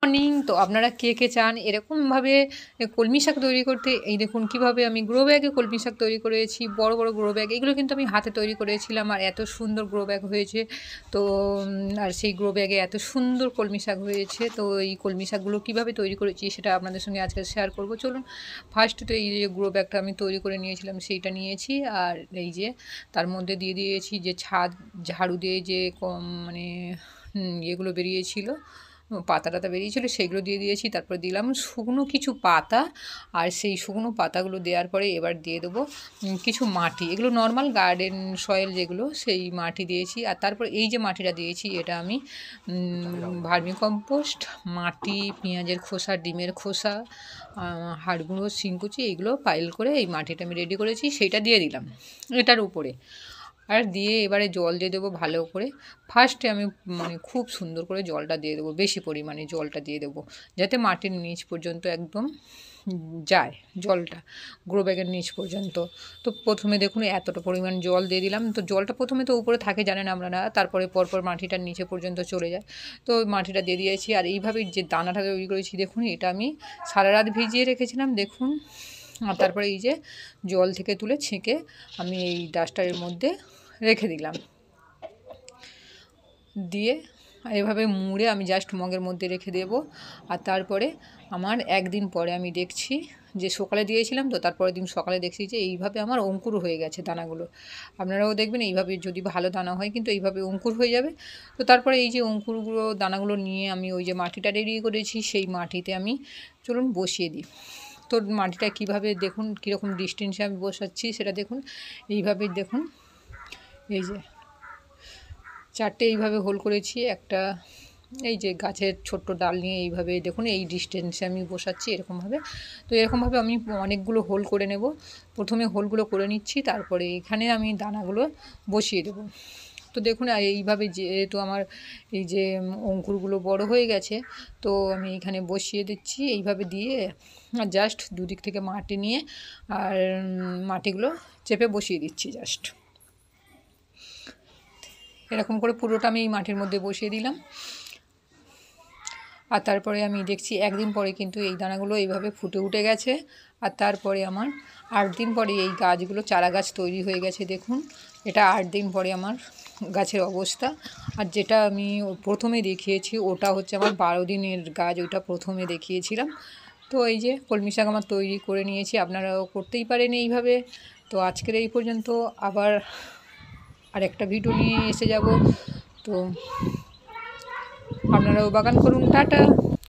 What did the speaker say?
Morning. তো আপনারা কে কে চান এরকমভাবে কলমি শাক তৈরি করতে? এই দেখুন কিভাবে আমি গ্রো ব্যাগে কলমি শাক তৈরি করেছি, বড় বড় গ্রো ব্যাগ। এগুলো কিন্তু আমি হাতে তৈরি করেছিলাম আর এত সুন্দর গ্রো ব্যাগ হয়েছে। তো আর সেই গ্রো ব্যাগে এত সুন্দর কলমি শাক হয়েছে। তো এই কলমি শাকগুলো কীভাবে তৈরি করেছি সেটা আপনাদের সঙ্গে আজকে শেয়ার করব। চলুন, ফার্স্ট তো এই যে গ্রো ব্যাগটা আমি তৈরি করে নিয়েছিলাম সেইটা নিয়েছি, আর এই যে তার মধ্যে দিয়ে দিয়েছি যে ঝাড়ু দিয়ে যে মানে এগুলো বেরিয়েছিল, পাতা টাতা বেরিয়েছিলো সেগুলো দিয়ে দিয়েছি। তারপর দিলাম শুকনো কিছু পাতা, আর সেই শুকনো পাতাগুলো দেওয়ার পরে এবার দিয়ে দেবো কিছু মাটি। এগুলো নর্মাল গার্ডেন সয়েল যেগুলো, সেই মাটি দিয়েছি। আর তারপর এই যে মাটিটা দিয়েছি এটা আমি ভার্মি কম্পোস্ট, মাটি, পেঁয়াজের খোসা, ডিমের খোসা, হাড় গুঁড়ো, শিংকুচি, এইগুলো পাইল করে এই মাটিটা আমি রেডি করেছি, সেইটা দিয়ে দিলাম এটার উপরে। আর দিয়ে এবারে জল দিয়ে দেবো ভালো করে। ফার্স্টে আমি মানে খুব সুন্দর করে জলটা দিয়ে দেবো, বেশি পরিমাণে জলটা দিয়ে দেবো যাতে মাটির নিচ পর্যন্ত একদম যায় জলটা, গ্রো ব্যাগের নিচ পর্যন্ত। তো প্রথমে দেখুন এতটা পরিমাণ জল দিয়ে দিলাম। তো জলটা প্রথমে তো উপরে থাকে জানেন আপনারা, তারপরে পরপর মাটিটার নিচে পর্যন্ত চলে যায়। তো মাটিটা দিয়ে দিয়েছি, আর এইভাবে যে দানাটা তৈরি করেছি দেখুন, এটা আমি সারা রাত ভিজিয়ে রেখেছিলাম দেখুন। আর তারপরে এই যে জল থেকে তুলে ছেঁকে আমি এই ডাস্টারের মধ্যে রেখে দিলাম, দিয়ে এভাবে মুড়ে আমি জাস্ট মগের মধ্যে রেখে দেব। আর তারপরে আমার একদিন পরে আমি দেখছি যে সকালে দিয়েছিলাম, তো তারপরের দিন সকালে দেখছি যে এইভাবে আমার অঙ্কুর হয়ে গেছে দানাগুলো। আপনারাও দেখবেন এইভাবে যদি ভালো দানা হয় কিন্তু এইভাবে অঙ্কুর হয়ে যাবে। তো তারপরে এই যে অঙ্কুরগুলো দানাগুলো নিয়ে আমি ওই যে মাটিটা রেডি করেছি সেই মাটিতে আমি চলুন বসিয়ে দিই। তো মাটিটা কীভাবে দেখুন, কীরকম ডিস্টেন্সে আমি বসাচ্ছি সেটা দেখুন। এইভাবে দেখুন, এই যে চারটে এইভাবে হোল করেছি, একটা এই যে গাছের ছোট্ট ডাল নিয়ে এইভাবে দেখুন এই ডিস্টেন্সে আমি বসাচ্ছি এরকমভাবে। তো এরকমভাবে আমি অনেকগুলো হোল করে নেব। প্রথমে হোলগুলো করে নিচ্ছি, তারপরে এখানে আমি দানাগুলো বসিয়ে দেব। তো দেখুন এইভাবে যেহেতু আমার এই যে অঙ্কুরগুলো বড় হয়ে গেছে, তো আমি এখানে বসিয়ে দিচ্ছি এইভাবে দিয়ে, জাস্ট দুদিক থেকে মাটি নিয়ে আর মাটিগুলো চেপে বসিয়ে দিচ্ছি জাস্ট এরকম করে। পুরোটা আমি এই মাটির মধ্যে বসিয়ে দিলাম। আর তারপরে আমি দেখছি একদিন পরে কিন্তু এই দানাগুলো এইভাবে ফুটে উঠে গেছে। আর তারপরে আমার 8 দিন পরে এই গাছগুলো চারা গাছ তৈরি হয়ে গেছে দেখুন। এটা 8 দিন পরে আমার গাছের অবস্থা। আর যেটা আমি প্রথমে দেখিয়েছি ওটা হচ্ছে আমার 12 দিনের গাছ, ওইটা প্রথমে দেখিয়েছিলাম। তো এই যে কলমি শাক আমার তৈরি করে নিয়েছি, আপনারাও করতেই পারেন এইভাবে। তো আজকের এই পর্যন্ত, আবার আরেকটা ভিডিও নিয়ে এসে যাব। তো আপনারাও বাগান করুন। টাটা।